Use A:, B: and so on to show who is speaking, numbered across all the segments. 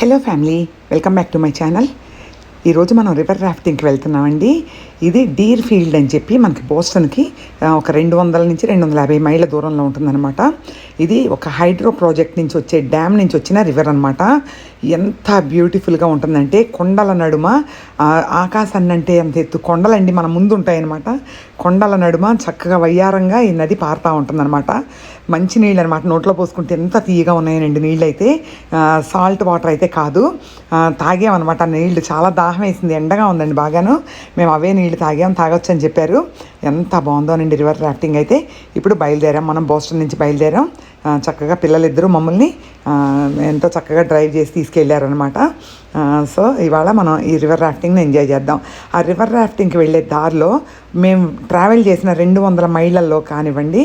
A: Hello family, welcome back to my channel. ఈరోజు మనం river రాఫ్టింగ్కి వెళ్తున్నామండి. ఇది డీర్ఫీల్డ్ అని చెప్పి మనకి బోస్టన్కి ఒక 200 నుంచి 250 మైళ్ళ దూరంలో ఉంటుందన్నమాట. ఇది ఒక హైడ్రో ప్రాజెక్ట్ నుంచి వచ్చే డ్యామ్ నుంచి వచ్చిన రివర్ అనమాట. ఎంత బ్యూటిఫుల్గా ఉంటుందంటే కొండల నడుమ, ఆకాశాన్ని అంటే అంత ఎత్తు కొండలండి మన ముందు ఉంటాయన్నమాట. కొండల నడుమ చక్కగా వయ్యారంగా ఈ నది పారుతూ ఉంటుందన్నమాట. మంచి నీళ్ళు అనమాట, నోట్లో పోసుకుంటే ఎంత తీయగా ఉన్నాయనండి నీళ్ళు అయితే. సాల్ట్ వాటర్ అయితే కాదు. తాగామన్నమాట నీళ్ళు. చాలా దాహం వేసింది, ఎండగా ఉందండి బాగాను. మేము అవే నీళ్ళు తాగొచ్చు అని చెప్పారు. ఎంత బాగుందోనండి రివర్ రాఫ్టింగ్ అయితే. ఇప్పుడు బయలుదేరాం, మనం బోస్టన్ నుంచి బయలుదేరాం. చక్కగా పిల్లలిద్దరూ మమ్మల్ని ఎంతో చక్కగా డ్రైవ్ చేసి తీసుకెళ్ళారనమాట. సో ఇవాళ మనం ఈ రివర్ రాఫ్టింగ్ని ఎంజాయ్ చేద్దాం. ఆ రివర్ రాఫ్టింగ్కి వెళ్ళే దారిలో మేము ట్రావెల్ చేసిన 200 మైళ్ళల్లో కానివ్వండి,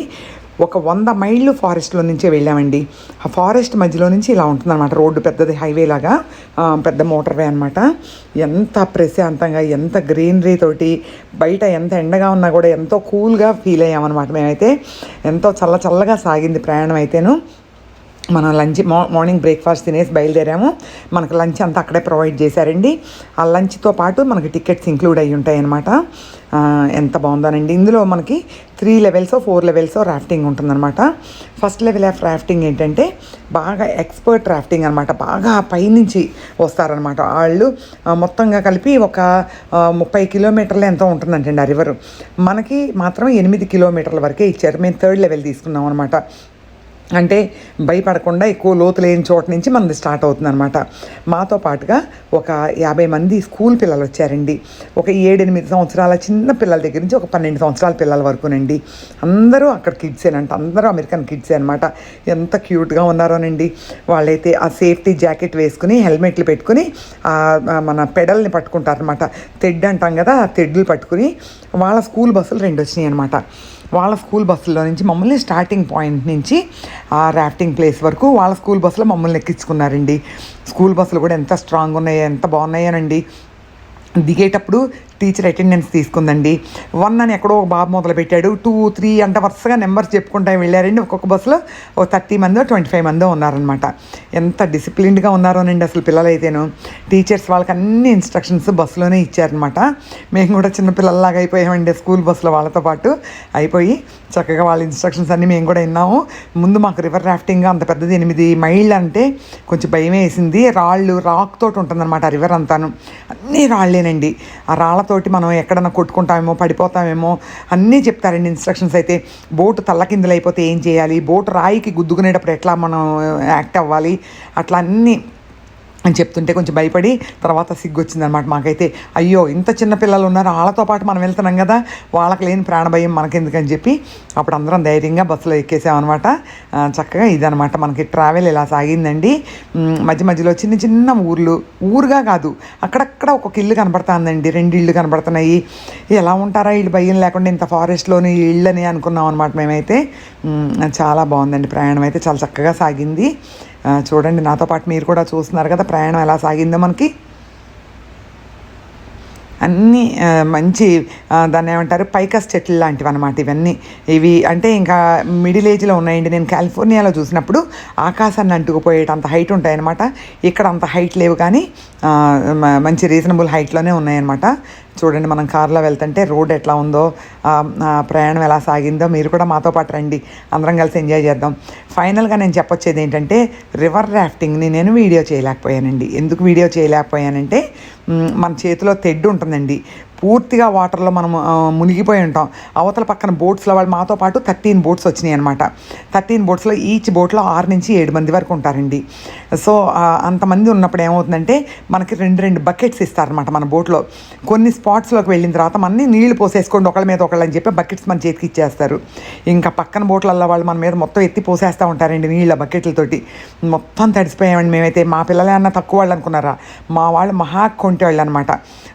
A: ఒక 100 మైళ్ళు ఫారెస్ట్లో నుంచే వెళ్ళామండి. ఆ ఫారెస్ట్ మధ్యలో నుంచి ఇలా ఉంటుందన్నమాట. రోడ్డు పెద్దది, హైవే లాగా పెద్ద మోటార్వే అనమాట. ఎంత ప్రశాంతంగా, ఎంత గ్రీనరీ తోటి, బయట ఎంత ఎండగా ఉన్నా కూడా ఎంతో కూల్గా ఫీల్ అయ్యామన్నమాట. మేమైతే ఎంతో చల్లగా సాగింది ప్రయాణం అయితేను. మనం లంచ్ మార్నింగ్ బ్రేక్ఫాస్ట్ తినేసి బయలుదేరాము. మనకు లంచ్ అంతా అక్కడే ప్రొవైడ్ చేశారండి. ఆ లంచ్తో పాటు మనకి టికెట్స్ ఇంక్లూడ్ అయ్యి ఉంటాయి అన్నమాట. ఎంత బాగుందోనండి. ఇందులో మనకి 3 లెవెల్స్ 4 లెవెల్స్ రాఫ్టింగ్ ఉంటుందన్నమాట. ఫస్ట్ లెవెల్ ఆఫ్ రాఫ్టింగ్ ఏంటంటే బాగా ఎక్స్పర్ట్ రాఫ్టింగ్ అనమాట. బాగా పైనుంచి వస్తారనమాట వాళ్ళు. మొత్తంగా కలిపి ఒక 30 కిలోమీటర్లు ఎంతో ఉంటుందంటండి ఆ రివరు. మనకి మాత్రం 8 కిలోమీటర్ల వరకే ఇచ్చారు. మేము 3rd లెవెల్ తీసుకున్నాం అనమాట. అంటే భయపడకుండా ఎక్కువ లోతు లేని చోట నుంచి మనది స్టార్ట్ అవుతుందన్నమాట. మాతో పాటుగా ఒక 50 మంది స్కూల్ పిల్లలు వచ్చారండి. ఒక 7-8 సంవత్సరాల చిన్న పిల్లల దగ్గర నుంచి ఒక 12 సంవత్సరాల పిల్లల వరకునండి. అందరూ అక్కడ కిడ్సేనంట, అందరూ అమెరికన్ కిడ్సే అనమాట. ఎంత క్యూట్గా ఉన్నారోనండి. వాళ్ళైతే ఆ సేఫ్టీ జాకెట్ వేసుకుని, హెల్మెట్లు పెట్టుకుని మన పెడల్ని పట్టుకుంటారనమాట. తెడ్ అంటాం కదా, ఆ తెడ్లు పట్టుకుని వాళ్ళ స్కూల్ బస్సులు 2 వచ్చినాయి అనమాట. వాళ్ళ స్కూల్ బస్సులో నుంచి మమ్మల్ని స్టార్టింగ్ పాయింట్ నుంచి ఆ రాఫ్టింగ్ ప్లేస్ వరకు వాళ్ళ స్కూల్ బస్సులో మమ్మల్ని ఎక్కించుకున్నారండి. స్కూల్ బస్సులు కూడా ఎంత స్ట్రాంగ్ ఉన్నాయో, ఎంత బాగున్నాయోనండి. దిగేటప్పుడు టీచర్ అటెండెన్స్ తీసుకుందండి. 1 అని ఎక్కడో ఒక బాబు మొదలుపెట్టాడు, 2, 3 అంటే వరుసగా నెంబర్స్ చెప్పుకుంటూ వెళ్ళారండి. ఒక్కొక్క బస్సులో ఒక 30 మందో 25 మందో ఉన్నారనమాట. ఎంత డిసిప్లిన్డ్గా ఉన్నారోనండి అసలు పిల్లలైతేను. టీచర్స్ వాళ్ళకి అన్ని ఇన్స్ట్రక్షన్స్ బస్సులోనే ఇచ్చారనమాట. మేము కూడా చిన్నపిల్లల్లాగా అయిపోయామండి స్కూల్ బస్సులో వాళ్ళతో పాటు. అయిపోయి చక్కగా వాళ్ళ ఇన్స్ట్రక్షన్స్ అన్నీ మేము కూడా విన్నాము. ముందు మాకు రివర్ రాఫ్టింగ్ అంత పెద్దది 8 మైళ్ళు అంటే కొంచెం భయం వేసింది. రాక్ తోటి ఉంటుందన్నమాట ఆ రివర్ అంతాను. అన్నీ రాళ్ళేనండి. ఆ రాళ్ళతోటి మనం ఎక్కడన్నా కొట్టుకుంటామేమో, పడిపోతామేమో అన్నీ చెప్తారండి ఇన్స్ట్రక్షన్స్ అయితే. బోటు తల్లకిందులైపోతే ఏం చేయాలి, బోటు రాయికి గుద్దుకునేటప్పుడు ఎట్లా మనం యాక్ట్ అవ్వాలి, అట్లా అన్నీ అని చెప్తుంటే కొంచెం భయపడి తర్వాత సిగ్గు వచ్చిందనమాట మాకైతే. అయ్యో ఇంత చిన్న పిల్లలు ఉన్నారు, వాళ్ళతో పాటు మనం వెళ్తున్నాం కదా, వాళ్ళకి లేని ప్రాణభయం మనకెందుకని చెప్పి అప్పుడు అందరం ధైర్యంగా బస్సులో ఎక్కేసామన్నమాట. చక్కగా ఇదనమాట మనకి ట్రావెల్ ఇలా సాగిందండి. మధ్య మధ్యలో చిన్న చిన్న ఊరుగా కాదు, అక్కడక్కడ ఒక్కొక్క ఇల్లు కనపడుతుందండి. 2 ఇళ్ళు కనపడుతున్నాయి. ఎలా ఉంటారా వీళ్ళు భయం లేకుండా ఇంత ఫారెస్ట్లోని ఇళ్ళని అనుకున్నాం అనమాట మేమైతే. చాలా బాగుందండి ప్రయాణం అయితే, చాలా చక్కగా సాగింది. చూడండి, నాతో పాటు మీరు కూడా చూస్తున్నారు కదా ప్రయాణం ఎలా సాగిందో మనకి. అన్నీ మంచి దాన్ని ఏమంటారు, పైకస్ చెట్లు లాంటివి అనమాట ఇవన్నీ. ఇవి అంటే ఇంకా మిడిల్ ఏజ్లో ఉన్నాయండి. నేను కాలిఫోర్నియాలో చూసినప్పుడు ఆకాశాన్ని అంటుకుపోయేటంత హైట్ ఉంటాయన్నమాట. ఇక్కడ అంత హైట్ లేవు, కానీ మంచి రీజనబుల్ హైట్లోనే ఉన్నాయన్నమాట. చూడండి, మనం కార్లో వెళ్తుంటే రోడ్ ఎట్లా ఉందో, ప్రయాణం ఎలా సాగిందో మీరు కూడా మాతో పాటు రండి, అందరం కలిసి ఎంజాయ్ చేద్దాం. ఫైనల్గా నేను చెప్పొచ్చేది ఏంటంటే, రివర్ రాఫ్టింగ్ని నేను వీడియో చేయలేకపోయానండి. ఎందుకు వీడియో చేయలేకపోయానంటే, మన చేతిలో తెడ్డు ఉంటుందండి. పూర్తిగా వాటర్లో మనం మునిగిపోయి ఉంటాం. అవతల పక్కన బోట్స్లో వాళ్ళు మాతో పాటు 13 బోట్స్ వచ్చినాయి అనమాట. 13 బోట్స్లో ఈచ్ బోట్లో 6 నుంచి 7 మంది వరకు ఉంటారండి. సో అంతమంది ఉన్నప్పుడు ఏమవుతుందంటే మనకి 2 బకెట్స్ ఇస్తారనమాట మన బోట్లో. కొన్ని స్పాట్స్లోకి వెళ్ళిన తర్వాత మనని నీళ్లు పోసేసుకోండి ఒకళ్ళ మీద ఒకళ్ళు అని చెప్పి బకెట్స్ మన చేతికి ఇచ్చేస్తారు. ఇంకా పక్కన బోట్లలో వాళ్ళు మన మీద మొత్తం ఎత్తి పోసేస్తూ ఉంటారండి నీళ్ళ బకెట్లతోటి. మొత్తం తడిసిపోయామండి మేమైతే. మా పిల్లలే అన్న తక్కువ వాళ్ళు అనుకున్నారా, మా వాళ్ళు మహా కొంటే వాళ్ళు అనమాట.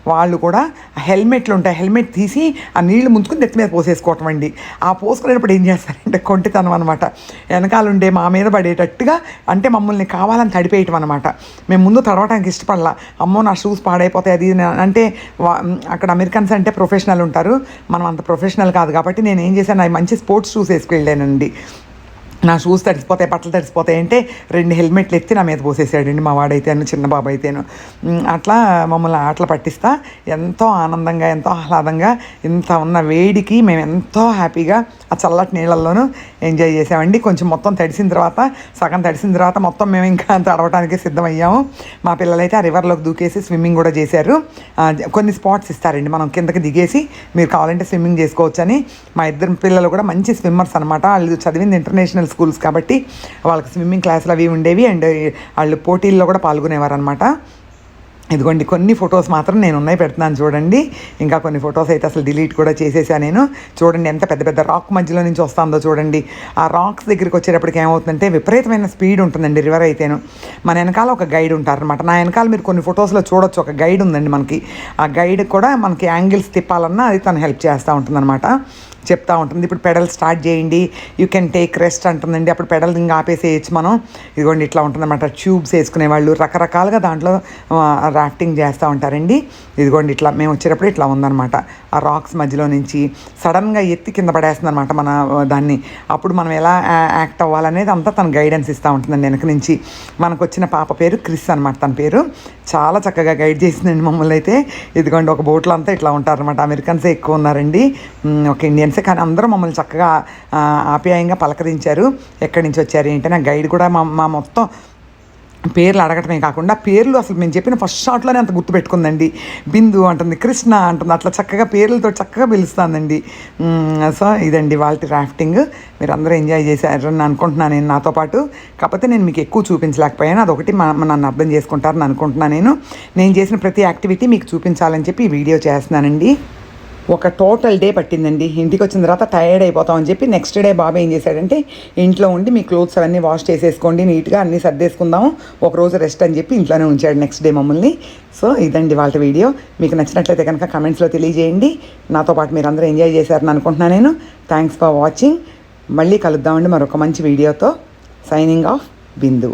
A: వాళ్ళు కూడా హెల్మెట్లు ఉంటాయి, హెల్మెట్ తీసి ఆ నీళ్లు ముంచుకుని నెత్తి మీద పోసేసుకోవటం అండి. ఆ పోసుకునేటప్పుడు ఏం చేస్తారంటే కొంటితనం అనమాట. వెనకాలండే మా మీద పడేటట్టుగా, అంటే మమ్మల్ని కావాలని తడిపేయటం అనమాట. మేము ముందు తడవడానికి ఇష్టపడలా. అమ్మో నా షూస్ పాడైపోతాయి అది అంటే. అక్కడ అమెరికన్స్ అంటే ప్రొఫెషనల్ ఉంటారు, మనం అంత ప్రొఫెషనల్ కాదు కాబట్టి నేను ఏం చేశాను, మంచి స్పోర్ట్స్ షూస్ వేసుకెళ్ళానండి. నా షూస్ తడిసిపోతాయి, బట్టలు తడిసిపోతాయి అంటే 2 హెల్మెట్లు ఎత్తి నా మీద పోసేసాడండి మా వాడైతేను, చిన్న బాబు అయితేను. అట్లా మమ్మల్ని ఆటలు పట్టిస్తా ఎంతో ఆనందంగా, ఎంతో ఆహ్లాదంగా, ఇంత ఉన్న వేడికి మేము ఎంతో హ్యాపీగా ఆ చల్లటి నీళ్ళల్లోనూ ఎంజాయ్ చేసామండి. కొంచెం మొత్తం తడిసిన తర్వాత, సగం తడిసిన తర్వాత మొత్తం మేము ఇంకా తడవడానికి సిద్ధమయ్యాము. మా పిల్లలైతే ఆ రివర్లోకి దూకేసి స్విమ్మింగ్ కూడా చేశారు. కొన్ని స్పాట్స్ ఇస్తారండి, మనం కిందకి దిగేసి మీరు కావాలంటే స్విమ్మింగ్ చేసుకోవచ్చని. మా ఇద్దరు పిల్లలు కూడా మంచి స్విమ్మర్స్ అనమాట. వాళ్ళు చదివింది ఇంటర్నేషనల్ స్కూల్స్ కాబట్టి వాళ్ళకి స్విమ్మింగ్ క్లాసులు అవి ఉండేవి. అండ్ వాళ్ళు పోటీల్లో కూడా పాల్గొనేవారు అనమాట. ఇదిగోండి కొన్ని ఫొటోస్ మాత్రం నేను ఉన్నాయి, పెడుతున్నాను చూడండి. ఇంకా కొన్ని ఫొటోస్ అయితే అసలు డిలీట్ కూడా చేసేసాను నేను. చూడండి ఎంత పెద్ద పెద్ద రాక్ మధ్యలో నుంచి వస్తుందో చూడండి. ఆ రాక్స్ దగ్గరికి వచ్చేటప్పటికి ఏమవుతుందంటే విపరీతమైన స్పీడ్ ఉంటుందండి రివర్ అయితేను. మన వెనకాల ఒక గైడ్ ఉంటారనమాట. నా వెనకాల మీరు కొన్ని ఫొటోస్లో చూడొచ్చు, ఒక గైడ్ ఉందండి మనకి. ఆ గైడ్ కూడా మనకి యాంగిల్స్ తిప్పాలన్నా అది తను హెల్ప్ చేస్తూ ఉంటుందన్నమాట, చెప్తూ ఉంటుంది. ఇప్పుడు పెడల్ స్టార్ట్ చేయండి, యూ కెన్ టేక్ రెస్ట్ అంటుందండి. అప్పుడు పెడల్ ఇంకా ఆపేసేయచ్చు మనం. ఇదిగోండి ఇట్లా ఉంటుందన్నమాట. ట్యూబ్స్ వేసుకునేవాళ్ళు రకరకాలుగా దాంట్లో రాఫ్టింగ్ చేస్తూ ఉంటారండి. ఇదిగోండి ఇట్లా మేము వచ్చేటప్పుడు ఇట్లా ఉందన్నమాట. ఆ రాక్స్ మధ్యలో నుంచి సడన్గా ఎత్తి కింద పడేస్తుంది అనమాట మన దాన్ని. అప్పుడు మనం ఎలా యాక్ట్ అవ్వాలనేది అంతా తను గైడెన్స్ ఇస్తూ ఉంటుందండి వెనక నుంచి. మనకు వచ్చిన పాప పేరు క్రిస్ అనమాట, తన పేరు. చాలా చక్కగా గైడ్ చేసిందండి మమ్మల్ని అయితే. ఇదిగోండి ఒక బోట్లో అంతా ఇట్లా ఉంటారనమాట. అమెరికన్సే ఎక్కువ ఉన్నారండి, ఒక ఇండియన్సే, కానీ అందరూ మమ్మల్ని చక్కగా ఆప్యాయంగా పలకరించారు. ఎక్కడి నుంచి వచ్చారు ఏంటి. నా గైడ్ కూడా మా మొత్తం పేర్లు అడగటమే కాకుండా పేర్లు అసలు మేము చెప్పిన ఫస్ట్ షాట్లోనే అంత గుర్తుపెట్టుకుందండి. బిందు అంటుంది, కృష్ణ అంటుంది, అట్లా చక్కగా పేర్లతో చక్కగా పిలుస్తుందండి. సో ఇదండి వాళ్ళ రాఫ్టింగ్. మీరు అందరూ ఎంజాయ్ చేశారని అనుకుంటున్నాను నేను నాతో పాటు. కాకపోతే నేను మీకు ఎక్కువ చూపించలేకపోయాను, అదొకటి నన్ను అర్థం చేసుకుంటారని అనుకుంటున్నాను. నేను చేసిన ప్రతి యాక్టివిటీ మీకు చూపించాలని చెప్పి ఈ వీడియో చేస్తున్నానండి. ఒక టోటల్ డే పట్టిందండి. ఇంటికి వచ్చిన తర్వాత టైర్డ్ అయిపోతామని చెప్పి నెక్స్ట్ డే బాబు ఏం చేశాడంటే, ఇంట్లో ఉండి మీ క్లోత్స్ అవన్నీ వాష్ చేసేసుకోండి, నీట్గా అన్నీ సర్దేసుకుందాము, ఒకరోజు రెస్ట్ అని చెప్పి ఇంట్లోనే ఉంచాడు నెక్స్ట్ డే మమ్మల్ని. సో ఇదండి వాళ్ళ వీడియో. మీకు నచ్చినట్లయితే కనుక కమెంట్స్లో తెలియజేయండి. నాతో పాటు మీరు అందరూ ఎంజాయ్ చేశారని అనుకుంటున్నాను నేను. Thanks for watching. మళ్ళీ కలుద్దామండి మరొక మంచి వీడియోతో. సైనింగ్ ఆఫ్, బిందు.